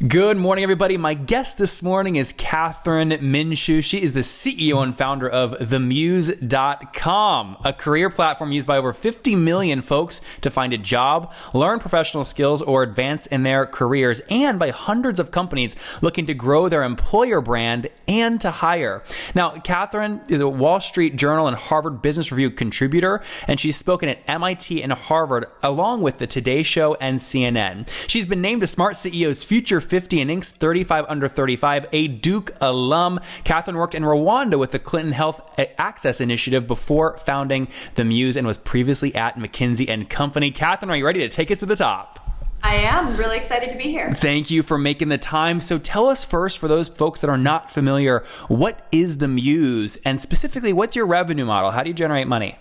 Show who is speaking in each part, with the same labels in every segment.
Speaker 1: Good morning, everybody. My guest this morning is Kathryn Minshew. She is the CEO and founder of themuse.com, a career platform used by over 50 million folks to find a job, learn professional skills, or advance in their careers, and by hundreds of companies looking to grow their employer brand and to hire. Now, Kathryn is a Wall Street Journal and Harvard Business Review contributor, and she's spoken at MIT and Harvard, along with the Today Show and CNN. She's been named a Smart CEO's Future 50 and Inc.'s 35 Under 35, a Duke alum. Kathryn worked in Rwanda with the Clinton Health Access Initiative before founding the Muse and was previously at McKinsey and Company. Kathryn, are you ready to take us to the top?
Speaker 2: I am really excited to be here.
Speaker 1: Thank you for making the time. So tell us first, for those folks that are not familiar, what is the Muse? And specifically, what's your revenue model? How do you generate money?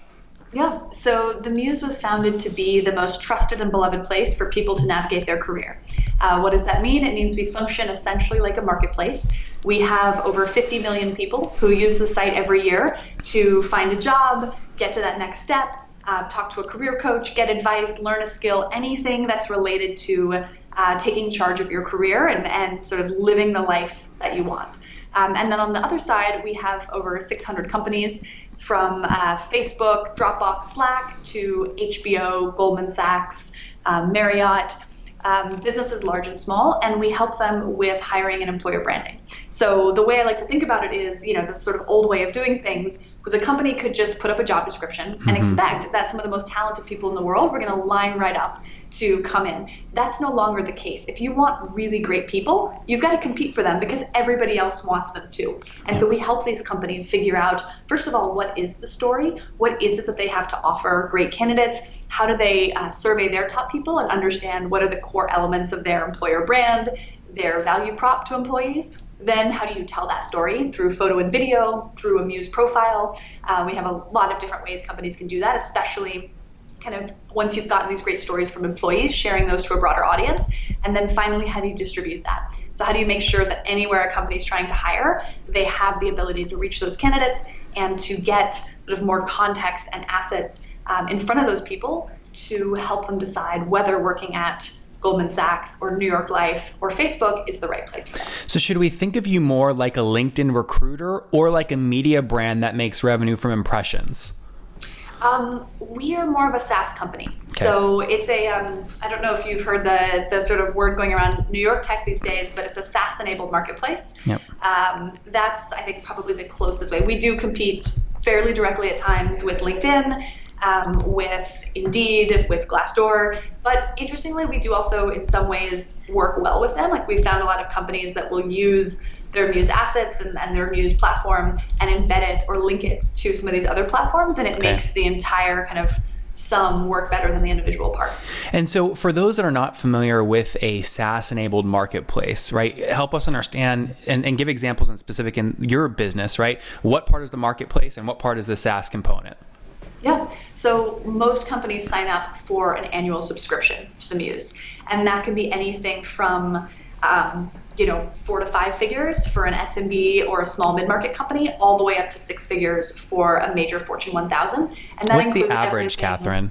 Speaker 2: Yeah, so the Muse was founded to be the most trusted and beloved place for people to navigate their career. What does that mean? It means we function essentially like a marketplace. We have over 50 million people who use the site every year to find a job, get to that next step, talk to a career coach, get advice, learn a skill, anything that's related to taking charge of your career and sort of living the life that you want. And then on the other side, we have over 600 companies, from Facebook, Dropbox, Slack, to HBO, Goldman Sachs, Marriott, businesses large and small, and we help them with hiring and employer branding. So the way I like to think about it is, the sort of old way of doing things was a company could just put up a job description and expect that some of the most talented people in the world were going to line right up to come in. That's no longer the case. If you want really great people, you've got to compete for them because everybody else wants them too. And so we help these companies figure out, first of all, what is the story? What is it that they have to offer great candidates? How do they survey their top people and understand what are the core elements of their employer brand, their value prop to employees? Then how do you tell that story? Through photo and video, through a Muse profile. We have a lot of different ways companies can do that, especially kind of once you've gotten these great stories from employees, sharing those to a broader audience. And then finally, how do you distribute that? So how do you make sure that anywhere a company is trying to hire, they have the ability to reach those candidates and to get sort of more context and assets in front of those people to help them decide whether working at Goldman Sachs or New York Life or Facebook is the right place for them.
Speaker 1: So should we think of you more like a LinkedIn recruiter or like a media brand that makes revenue from impressions?
Speaker 2: We are more of a SaaS company.
Speaker 1: Okay.
Speaker 2: So it's I don't know if you've heard the sort of word going around New York tech these days, but it's a SaaS-enabled marketplace.
Speaker 1: Yep.
Speaker 2: That's, I think, probably the closest way. We do compete fairly directly at times with LinkedIn, with Indeed, with Glassdoor. But interestingly, we do also in some ways work well with them. Like we've found a lot of companies that will use their Muse assets and their Muse platform and embed it or link it to some of these other platforms. And it makes the entire kind of sum work better than the individual parts.
Speaker 1: And so for those that are not familiar with a SaaS-enabled marketplace, right, help us understand and give examples in specific in your business, right? What part is the marketplace and what part is the SaaS component?
Speaker 2: Yeah, so most companies sign up for an annual subscription to the Muse, and that can be anything from 4 to 5 figures for an SMB or a small mid-market company, all the way up to 6 figures for a major Fortune 1000. And that
Speaker 1: What's the average, Kathryn?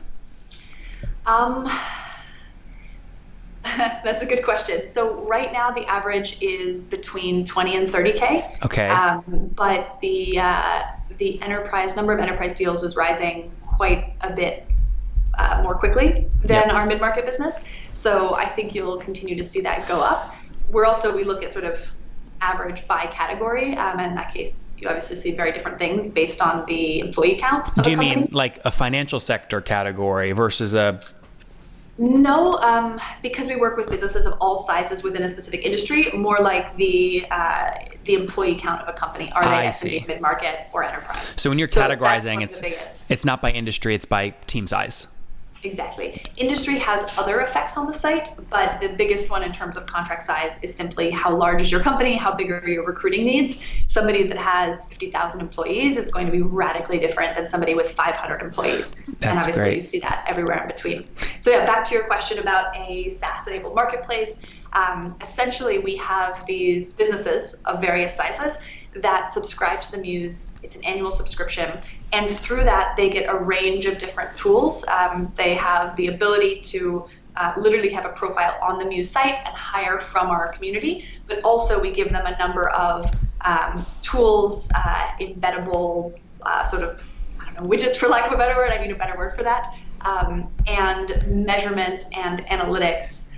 Speaker 2: That's a good question. So right now the average is between 20 and 30K.
Speaker 1: Okay.
Speaker 2: But the number of enterprise deals is rising quite a bit more quickly than our mid-market business. So I think you'll continue to see that go up. We look at sort of average by category. And in that case, you obviously see very different things based on the employee count of
Speaker 1: Do you
Speaker 2: a company.
Speaker 1: mean like a financial sector category versus a...
Speaker 2: No, because we work with businesses of all sizes within a specific industry, more like the employee count of a company. Are they SMB, mid-market, or enterprise?
Speaker 1: So when you're categorizing, it's not by industry, it's by team size.
Speaker 2: Exactly. Industry has other effects on the site, but the biggest one in terms of contract size is simply how large is your company, how big are your recruiting needs. Somebody that has 50,000 employees is going to be radically different than somebody with 500 employees. And obviously
Speaker 1: great.
Speaker 2: You see that everywhere in between. So yeah, back to your question about a SaaS-enabled marketplace. Essentially, we have these businesses of various sizes that subscribe to the Muse. It's an annual subscription. And through that, they get a range of different tools. They have the ability to literally have a profile on the Muse site and hire from our community, but also we give them a number of tools, embeddable sort of, I don't know, widgets for lack of a better word, I need a better word for that, and measurement and analytics,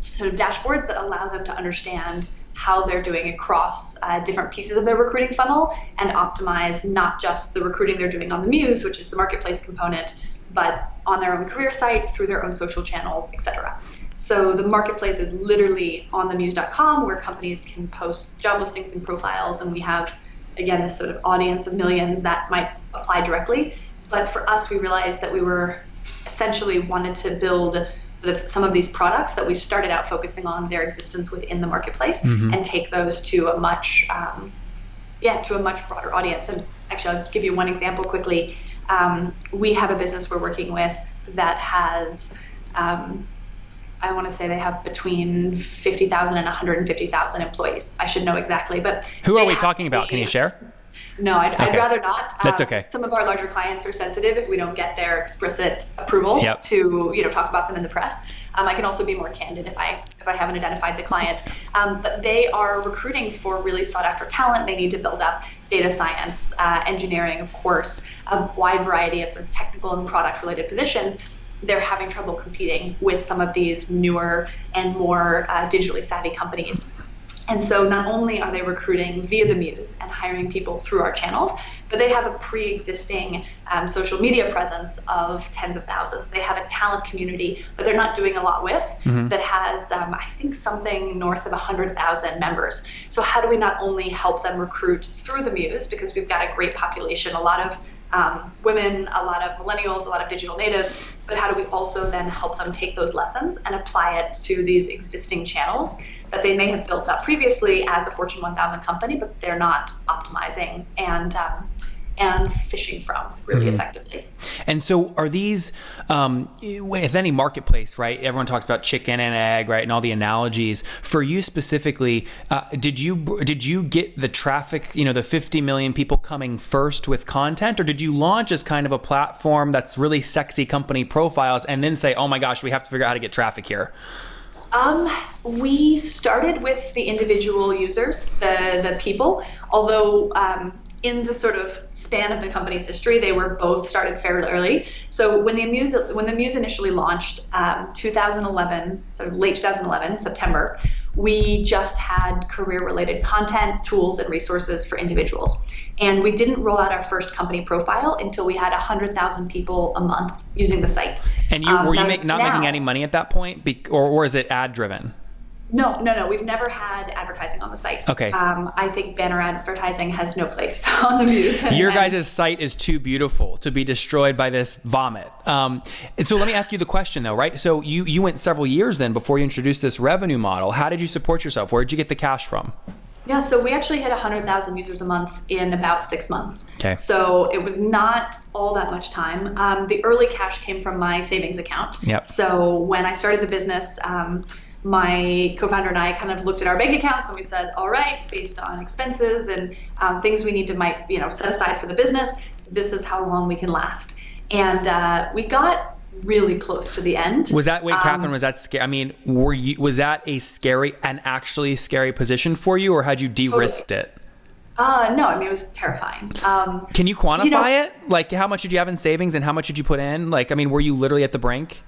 Speaker 2: sort of dashboards that allow them to understand how they're doing across different pieces of their recruiting funnel and optimize not just the recruiting they're doing on the Muse, which is the marketplace component, but on their own career site, through their own social channels, etc. So the marketplace is literally on themuse.com, where companies can post job listings and profiles, and we have, again, this sort of audience of millions that might apply directly. But for us, we realized that we were essentially wanted to build some of these products that we started out focusing on their existence within the marketplace and take those to a much broader audience. And actually, I'll give you one example quickly. We have a business we're working with that has, I want to say they have between 50,000 and 150,000 employees. I should know exactly, but
Speaker 1: who are we talking about? Can you share?
Speaker 2: No, I'd rather not.
Speaker 1: That's okay.
Speaker 2: Some of our larger clients are sensitive if we don't get their explicit approval to talk about them in the press. I can also be more candid if I haven't identified the client. But they are recruiting for really sought after talent. They need to build up data science, engineering, of course, a wide variety of sort of technical and product related positions. They're having trouble competing with some of these newer and more digitally savvy companies. And so not only are they recruiting via the Muse and hiring people through our channels, but they have a pre-existing social media presence of tens of thousands. They have a talent community that they're not doing a lot with that has, I think, something north of 100,000 members. So how do we not only help them recruit through the Muse, because we've got a great population, a lot of women, a lot of millennials, a lot of digital natives, but how do we also then help them take those lessons and apply it to these existing channels that they may have built up previously as a Fortune 1000 company, but they're not optimizing and fishing from really effectively.
Speaker 1: And so are these, with any marketplace, right? Everyone talks about chicken and egg, right? And all the analogies. For you specifically, did you get the traffic, the 50 million people coming first with content, or did you launch as kind of a platform that's really sexy company profiles and then say, oh my gosh, we have to figure out how to get traffic here?
Speaker 2: We started with the individual users, the people, although in the sort of span of the company's history, they were both started fairly early. So when the Muse initially launched, 2011, sort of late 2011, September, we just had career-related content, tools, and resources for individuals. And we didn't roll out our first company profile until we had 100,000 people a month using the site.
Speaker 1: And were you not making any money at that point, or is it ad-driven?
Speaker 2: No. We've never had advertising on the site.
Speaker 1: Okay.
Speaker 2: I think banner advertising has no place on the Muse.
Speaker 1: Your guys' site is too beautiful to be destroyed by this vomit. And so let me ask you the question though, right? So you went several years then before you introduced this revenue model. How did you support yourself? Where did you get the cash from?
Speaker 2: Yeah, so we actually hit 100,000 users a month in about 6 months.
Speaker 1: Okay.
Speaker 2: So it was not all that much time. The early cash came from my savings account.
Speaker 1: Yep.
Speaker 2: So when I started the business, my co-founder and I kind of looked at our bank accounts and we said, all right, based on expenses and things we need to set aside for the business, this is how long we can last. And we got really close to the end.
Speaker 1: Kathryn, was that scary? I mean, was that an actually scary position for you, or had you de-risked it?
Speaker 2: No, I mean, it was terrifying.
Speaker 1: Can you quantify it? Like, how much did you have in savings and how much did you put in? Like, I mean, were you literally at the brink?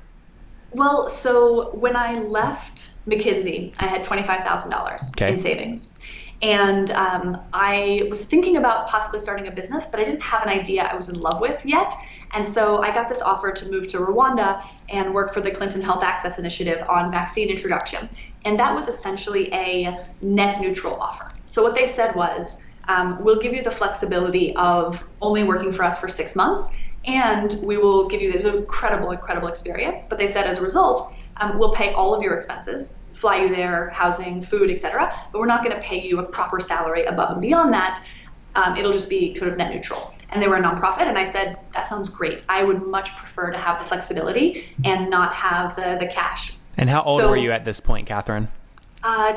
Speaker 2: Well, so when I left McKinsey, I had $25,000 in savings. And I was thinking about possibly starting a business, but I didn't have an idea I was in love with yet. And so I got this offer to move to Rwanda and work for the Clinton Health Access Initiative on vaccine introduction. And that was essentially a net neutral offer. So what they said was, we'll give you the flexibility of only working for us for 6 months, and we will give you this incredible experience. But they said as a result, we'll pay all of your expenses, fly you there, housing, food, etc. But we're not going to pay you a proper salary above and beyond that. It'll just be sort of net neutral. And they were a nonprofit, and I said, that sounds great. I would much prefer to have the flexibility and not have the cash.
Speaker 1: And how old were you at this point, Kathryn?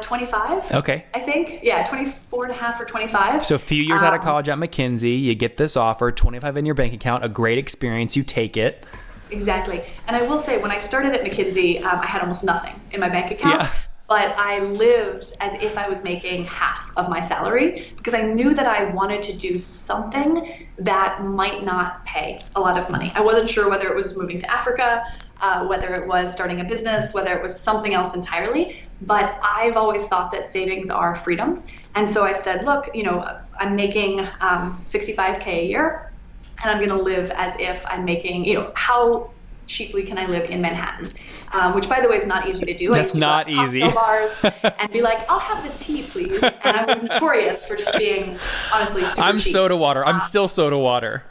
Speaker 2: 25.
Speaker 1: Okay.
Speaker 2: I think, 24 and a half or 25.
Speaker 1: So a few years out of college at McKinsey, you get this offer, 25 in your bank account, a great experience, you take it.
Speaker 2: Exactly. And I will say, when I started at McKinsey, I had almost nothing in my bank account.
Speaker 1: Yeah.
Speaker 2: But I lived as if I was making half of my salary because I knew that I wanted to do something that might not pay a lot of money. I wasn't sure whether it was moving to Africa, whether it was starting a business, whether it was something else entirely. But I've always thought that savings are freedom. And so I said, look, I'm making 65K a year, and I'm going to live as if I'm making, how cheaply can I live in Manhattan? Which, by the way, is not easy to do.
Speaker 1: That's not easy.
Speaker 2: I used to go to bars and be like, I'll have the tea, please. And I was notorious for just being, honestly, super
Speaker 1: I'm
Speaker 2: cheap.
Speaker 1: soda water. I'm still soda water.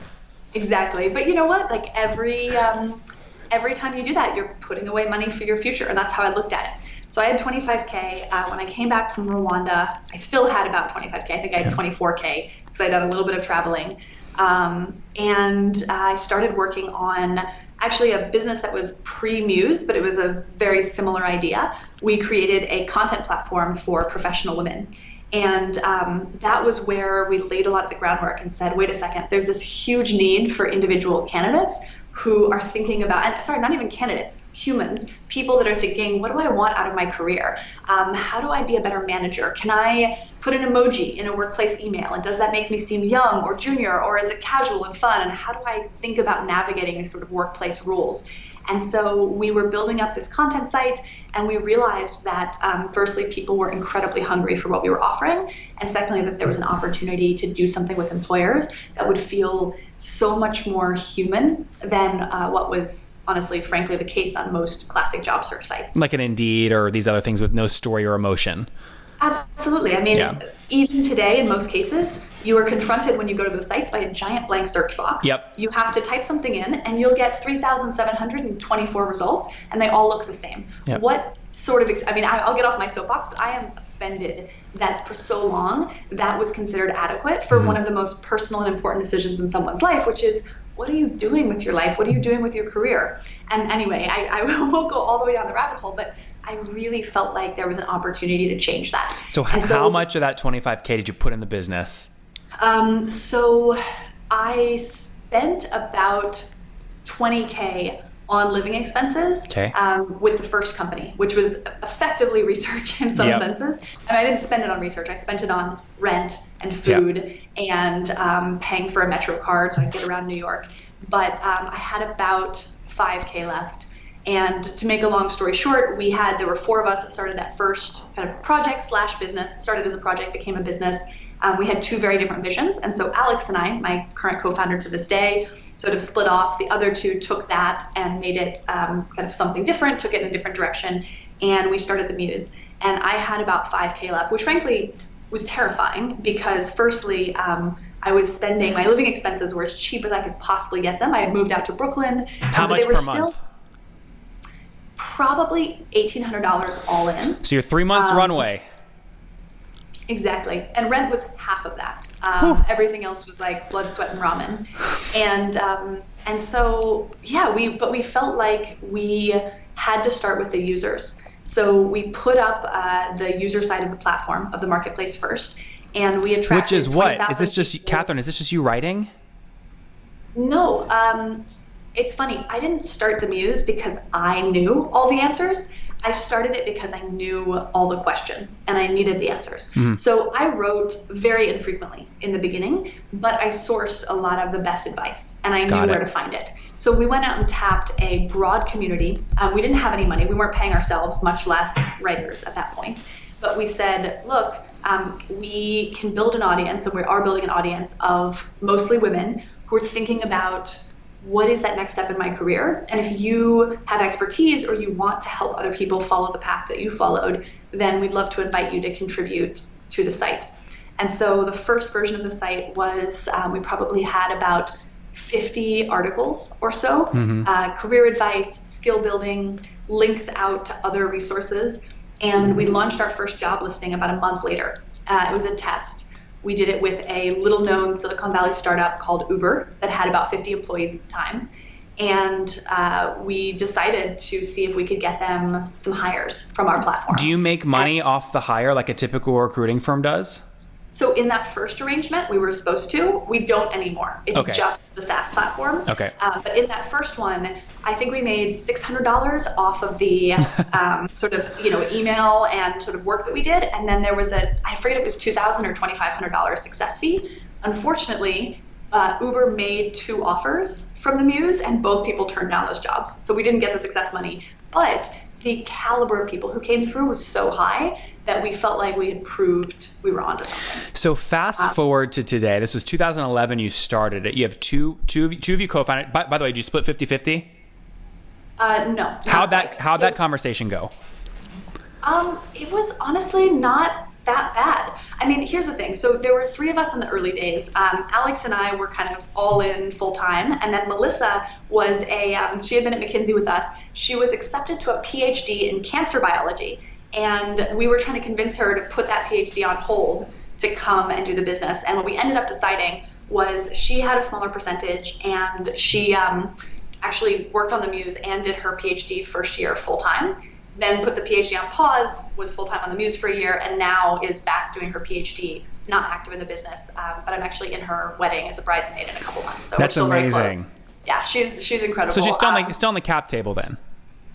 Speaker 2: Exactly. But you know what? Like every time you do that, you're putting away money for your future. And that's how I looked at it. So I had 25K. When I came back from Rwanda, I still had about 25K. I think I had 24K because I'd done a little bit of traveling. And I started working on actually a business that was pre-Muse, but it was a very similar idea. We created a content platform for professional women. And that was where we laid a lot of the groundwork and said, wait a second, there's this huge need for individual candidates who are thinking about, and sorry, not even candidates, humans, people that are thinking, what do I want out of my career? How do I be a better manager? Can I put an emoji in a workplace email? And does that make me seem young or junior, or is it casual and fun? And how do I think about navigating these sort of workplace rules? And so we were building up this content site, and we realized that firstly, people were incredibly hungry for what we were offering, and secondly, that there was an opportunity to do something with employers that would feel so much more human than what was honestly, frankly, the case on most classic job search sites.
Speaker 1: Like an Indeed or these other things with no story or emotion.
Speaker 2: Absolutely. I mean, even today, in most cases, you are confronted when you go to those sites by a giant blank search box.
Speaker 1: Yep.
Speaker 2: You have to type something in, and you'll get 3,724 results, and they all look the same.
Speaker 1: Yep.
Speaker 2: What sort of, I'll get off my soapbox, but I am offended that for so long that was considered adequate for one of the most personal and important decisions in someone's life, which is, what are you doing with your life? What are you doing with your career? And anyway, I won't go all the way down the rabbit hole, but I really felt like there was an opportunity to change that.
Speaker 1: So how much of that 25K did you put in the business?
Speaker 2: So I spent about 20K on living expenses with the first company, which was effectively research in some senses. And I didn't spend it on research. I spent it on rent and food and paying for a Metro card so I could get around New York. But I had about 5K left. And to make a long story short, there were 4 of us that started that first kind of project / business. It started as a project, became a business. We had 2 very different visions. And so Alex and I, my current co-founder to this day, sort of split off. The other 2 took that and made it kind of something different, took it in a different direction. And we started the Muse. And I had about 5K left, which frankly was terrifying because firstly, I was spending, my living expenses were as cheap as I could possibly get them. I had moved out to Brooklyn.
Speaker 1: How much per month?
Speaker 2: Probably $1,800 all in.
Speaker 1: So you're 3 months runway.
Speaker 2: Exactly. And rent was half of that. Everything else was like blood, sweat, and ramen. And so, we felt like we had to start with the users. So we put up the user side of the platform, of the marketplace first, and we attracted.
Speaker 1: Which is what? Is this just, Kathryn, is this just you writing?
Speaker 2: No. It's funny. I didn't start the Muse because I knew all the answers. I started it because I knew all the questions and I needed the answers. So I wrote very infrequently in the beginning, but I sourced a lot of the best advice and I knew where to find it. So we went out and tapped a broad community. We didn't have any money. We weren't paying ourselves, much less writers at that point. But we said, look, we can build an audience, and we are building an audience of mostly women who are thinking about what is that next step in my career? And if you have expertise or you want to help other people follow the path that you followed, then we'd love to invite you to contribute to the site. And so the first version of the site was, we probably had about 50 articles or so, career advice, skill building, links out to other resources. And we launched our first job listing about a month later. It was a test. We did it with a little-known Silicon Valley startup called Uber that had about 50 employees at the time. And we decided to see if we could get them some hires from our platform.
Speaker 1: Do you make money off the hire like a typical recruiting firm does?
Speaker 2: So in that first arrangement, we were supposed to. We don't anymore. It's just the SaaS platform.
Speaker 1: Okay.
Speaker 2: But in that first one, I think we made $600 off of the sort of email and sort of work that we did. And then there was I forget, it was $2,000 or $2,500 success fee. Unfortunately, Uber made 2 offers from the Muse, and both people turned down those jobs. So we didn't get the success money. But the caliber of people who came through was so high that we felt like we had proved we were onto something.
Speaker 1: So fast forward to today. This was 2011. You started it. You have two of you co-founded. By the way, did you split 50-50?
Speaker 2: No.
Speaker 1: How'd that conversation go?
Speaker 2: It was honestly not that bad. I mean, here's the thing. So there were 3 of us in the early days. Alex and I were kind of all in full time. And then Melissa was she had been at McKinsey with us. She was accepted to a PhD in cancer biology. And we were trying to convince her to put that PhD on hold to come and do the business. And what we ended up deciding was she had a smaller percentage, and she actually worked on the Muse and did her PhD first year full time. Then put the PhD on pause, was full-time on the Muse for a year, and now is back doing her PhD, not active in the business. But I'm actually in her wedding as a bridesmaid in a couple months. So
Speaker 1: that's
Speaker 2: we're still
Speaker 1: amazing.
Speaker 2: Very close. Yeah, she's incredible.
Speaker 1: So she's still on the cap table then?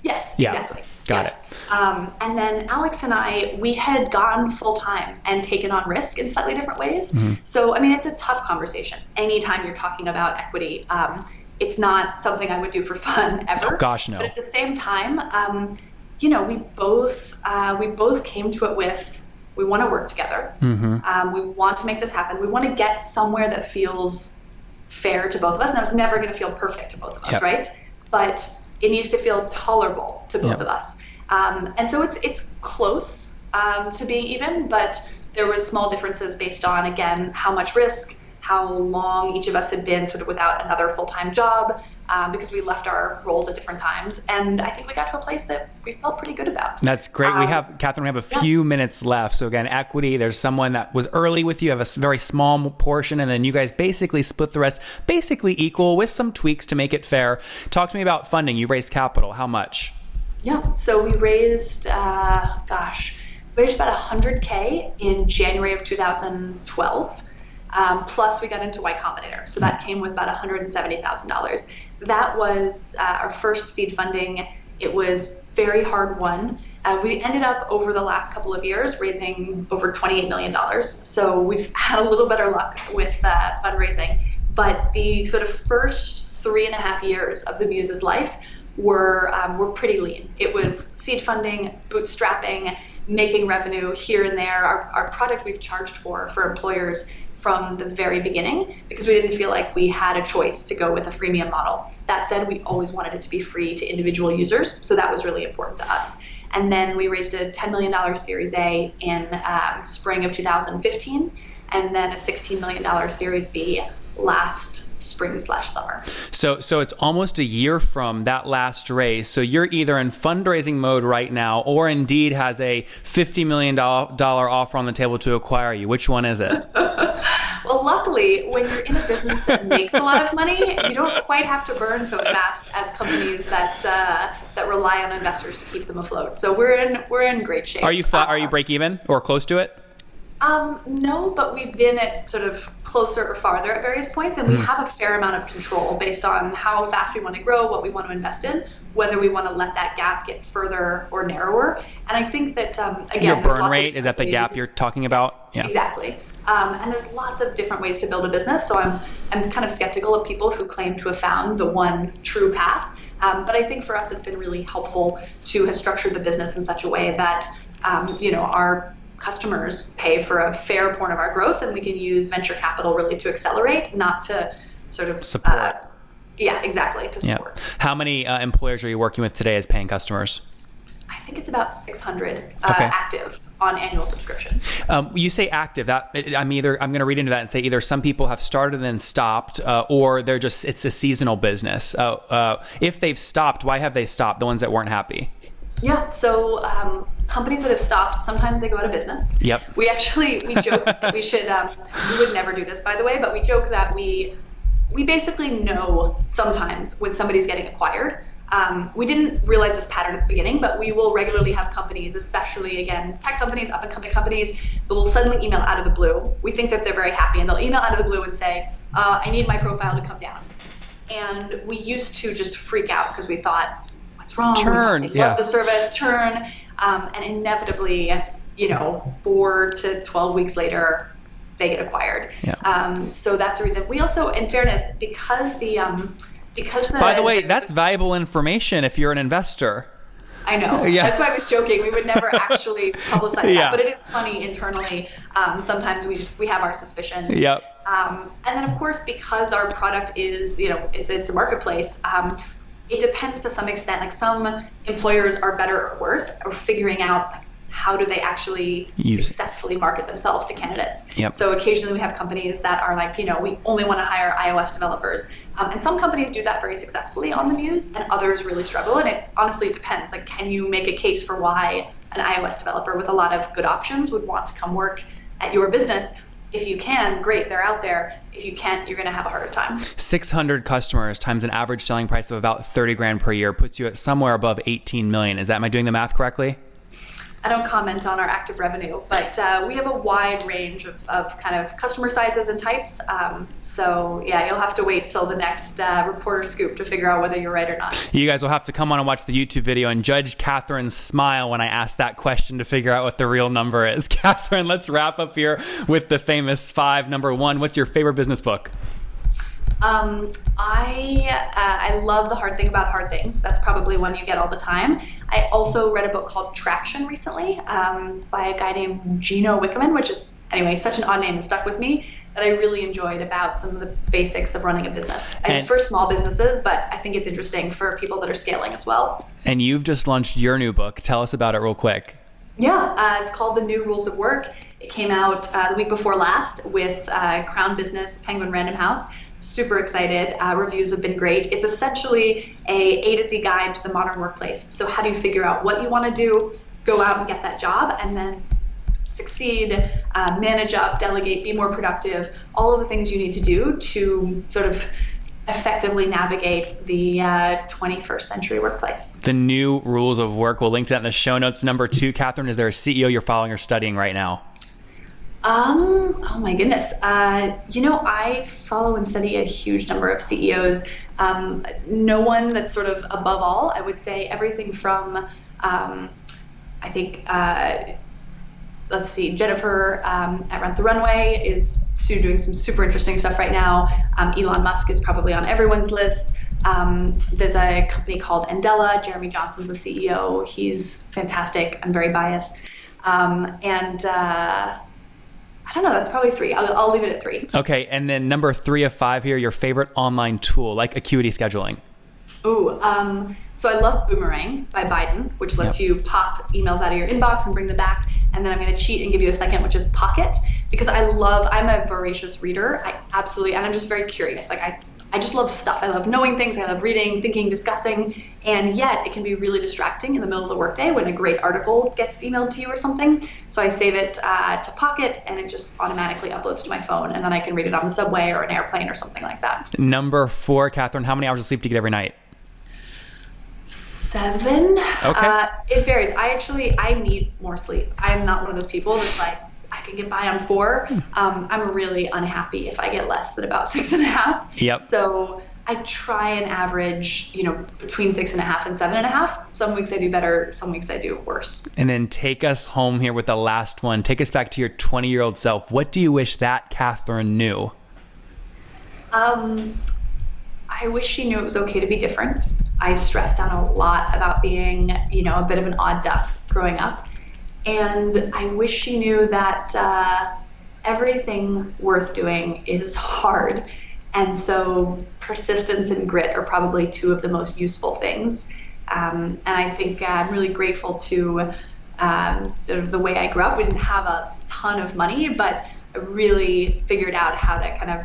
Speaker 2: Yes,
Speaker 1: yeah.
Speaker 2: Exactly.
Speaker 1: Got it.
Speaker 2: And then Alex and I, we had gone full-time and taken on risk in slightly different ways. Mm-hmm. So, I mean, it's a tough conversation. Anytime you're talking about equity, it's not something I would do for fun ever.
Speaker 1: Oh, gosh, no.
Speaker 2: But at the same time, we both came to it with, we want to work together. Mm-hmm. We want to make this happen. We want to get somewhere that feels fair to both of us. And it's never going to feel perfect to both of us, right? But it needs to feel tolerable to both of us. And so it's close to being even, but there was small differences based on, again, how much risk, how long each of us had been sort of without another full-time job, because we left our roles at different times. And I think we got to a place that we felt pretty good about.
Speaker 1: That's great. Kathryn, we have a few minutes left. So again, equity, there's someone that was early with you, have a very small portion, and then you guys basically split the rest, basically equal with some tweaks to make it fair. Talk to me about funding. You raised capital. How much?
Speaker 2: Yeah. So we raised, about $100K in January of 2012. Plus we got into Y Combinator. So that came with about $170,000. That was our first seed funding. It was very hard won. We ended up over the last couple of years raising over $28 million. So we've had a little better luck with fundraising. But the sort of first 3.5 years of the Muse's life were pretty lean. It was seed funding, bootstrapping, making revenue here and there. Our product we've charged for employers from the very beginning, because we didn't feel like we had a choice to go with a freemium model. That said, we always wanted it to be free to individual users, so that was really important to us. And then we raised a $10 million Series A in spring of 2015, and then a $16 million Series B last spring/summer. So
Speaker 1: it's almost a year from that last raise. So you're either in fundraising mode right now, or Indeed has a $50 million offer on the table to acquire you. Which one is it?
Speaker 2: Well, luckily, when you're in a business that makes a lot of money, you don't quite have to burn so fast as companies that rely on investors to keep them afloat. So we're in great shape.
Speaker 1: Are you break even or close to it?
Speaker 2: No, but we've been at sort of closer or farther at various points, and we have a fair amount of control based on how fast we want to grow, what we want to invest in, whether we want to let that gap get further or narrower. And I think that, again,
Speaker 1: your burn rate, is that the gap you're talking about?
Speaker 2: Yes, yeah. Exactly. And there's lots of different ways to build a business, so I'm kind of skeptical of people who claim to have found the one true path. But I think for us, it's been really helpful to have structured the business in such a way that, our customers pay for a fair point of our growth, and we can use venture capital really to accelerate, not to sort of
Speaker 1: support.
Speaker 2: Yeah, exactly, to support.
Speaker 1: Yeah. How many employers are you working with today as paying customers?
Speaker 2: I think it's about 600 active on annual subscriptions.
Speaker 1: You say active. That I'm going to read into that and say either some people have started and then stopped, or it's a seasonal business. If they've stopped, why have they stopped? The ones that weren't happy.
Speaker 2: Yeah. So companies that have stopped, sometimes they go out of business.
Speaker 1: Yep.
Speaker 2: We joke that we should. We would never do this, by the way, but we joke that we basically know sometimes when somebody's getting acquired. We didn't realize this pattern at the beginning, but we will regularly have companies, especially, again, tech companies, up-and-coming companies, that will suddenly email out of the blue. We think that they're very happy, and they'll email out of the blue and say, I need my profile to come down. And we used to just freak out because we thought, what's wrong?
Speaker 1: Churn,
Speaker 2: we love the service, churn. And inevitably, 4 to 12 weeks later, they get acquired.
Speaker 1: Yeah.
Speaker 2: So that's the reason. We also, in fairness, because
Speaker 1: By the way, that's valuable information if you're an investor.
Speaker 2: I know. Yeah. That's why I was joking. We would never actually publicize that, but it is funny internally. Sometimes we have our suspicions.
Speaker 1: Yep.
Speaker 2: And then of course, because our product is, it's a marketplace, it depends to some extent. Like some employers are better or worse or figuring out how do they actually successfully market themselves to candidates.
Speaker 1: Yep.
Speaker 2: So occasionally we have companies that are like, we only want to hire iOS developers. And some companies do that very successfully on the Muse, and others really struggle. And it honestly depends. Like, can you make a case for why an iOS developer with a lot of good options would want to come work at your business? If you can, great, they're out there. If you can't, you're going to have a harder time. 600
Speaker 1: customers times an average selling price of about 30 grand per year puts you at somewhere above 18 million. Am I doing the math correctly?
Speaker 2: I don't comment on our active revenue, but we have a wide range of kind of customer sizes and types. So yeah, you'll have to wait till the next reporter scoop to figure out whether you're right or not. You
Speaker 1: guys will have to come on and watch the YouTube video and judge Kathryn's smile when I ask that question to figure out what the real number is. Kathryn, let's wrap up here with the famous 5. Number 1, what's your favorite business book?
Speaker 2: I love The Hard Thing About Hard Things. That's probably one you get all the time. I also read a book called Traction recently by a guy named Gino Wickerman, which is, anyway, such an odd name that stuck with me, that I really enjoyed about some of the basics of running a business. And it's for small businesses, but I think it's interesting for people that are scaling as well.
Speaker 1: And you've just launched your new book. Tell us about it real quick.
Speaker 2: Yeah, it's called The New Rules of Work. It came out the week before last with Crown Business, Penguin Random House. Super excited. Reviews have been great. It's essentially a to Z guide to the modern workplace. So how do you figure out what you want to do, go out and get that job, and then succeed, manage up, delegate, be more productive, all of the things you need to do to sort of effectively navigate the 21st century workplace.
Speaker 1: The New Rules of Work. We'll link to that in the show notes. Number 2, Kathryn, is there a CEO you're following or studying right now?
Speaker 2: Oh my goodness. I follow and study a huge number of CEOs. No one that's sort of above all. I would say everything from, let's see, Jennifer at Rent the Runway is doing some super interesting stuff right now. Elon Musk is probably on everyone's list. There's a company called Andela. Jeremy Johnson's the CEO. He's fantastic. I'm very biased. I don't know, that's probably 3. I'll leave it at 3.
Speaker 1: Okay, and then number 3 of 5 here, your favorite online tool, like Acuity Scheduling.
Speaker 2: So I love Boomerang by Biden, which lets you pop emails out of your inbox and bring them back. And then I'm going to cheat and give you a second, which is Pocket, because I'm a voracious reader. And I'm just very curious. Like I just love stuff. I love knowing things. I love reading, thinking, discussing, and yet it can be really distracting in the middle of the workday when a great article gets emailed to you or something. So I save it to Pocket, and it just automatically uploads to my phone, and then I can read it on the subway or an airplane or something like that.
Speaker 1: Number 4, Kathryn, how many hours of sleep do you get every night?
Speaker 2: 7.
Speaker 1: Okay.
Speaker 2: It varies. I need more sleep. I'm not one of those people that's like, I can get by on 4. I'm really unhappy if I get less than about 6.5.
Speaker 1: Yep.
Speaker 2: So I try and average, between 6.5 and 7.5. Some weeks I do better, some weeks I do worse.
Speaker 1: And then take us home here with the last one. Take us back to your 20-year-old self. What do you wish that Kathryn knew?
Speaker 2: I wish she knew it was okay to be different. I stressed out a lot about being, a bit of an odd duck growing up. And I wish she knew that everything worth doing is hard. And so persistence and grit are probably 2 of the most useful things. And I think I'm really grateful to sort of the way I grew up. We didn't have a ton of money, but I really figured out how to kind of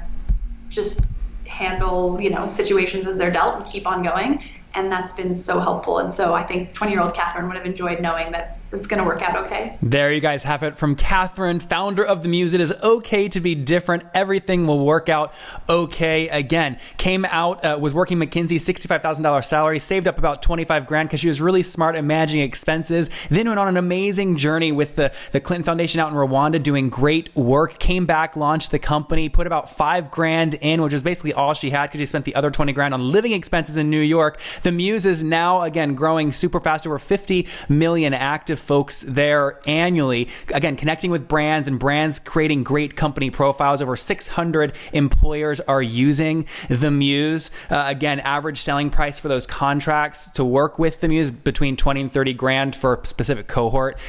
Speaker 2: just handle, situations as they're dealt and keep on going. And that's been so helpful. And so I think 20-year-old Kathryn would have enjoyed knowing that it's going to work out okay.
Speaker 1: There you guys have it from Kathryn, founder of The Muse. It is okay to be different. Everything will work out okay. Again, came out, was working McKinsey, $65,000 salary, saved up about 25 grand because she was really smart at managing expenses. Then went on an amazing journey with the Clinton Foundation out in Rwanda, doing great work. Came back, launched the company, put about 5 grand in, which is basically all she had because she spent the other 20 grand on living expenses in New York. The Muse is now, again, growing super fast, over 50 million active folks there annually. Again, connecting with brands and brands creating great company profiles. Over 600 employers are using the Muse. Again, average selling price for those contracts to work with the Muse between 20 and 30 grand for a specific cohort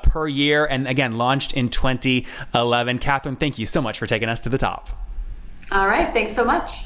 Speaker 1: per year. And again, launched in 2011. Kathryn, thank you so much for taking us to the top.
Speaker 2: All right. Thanks so much.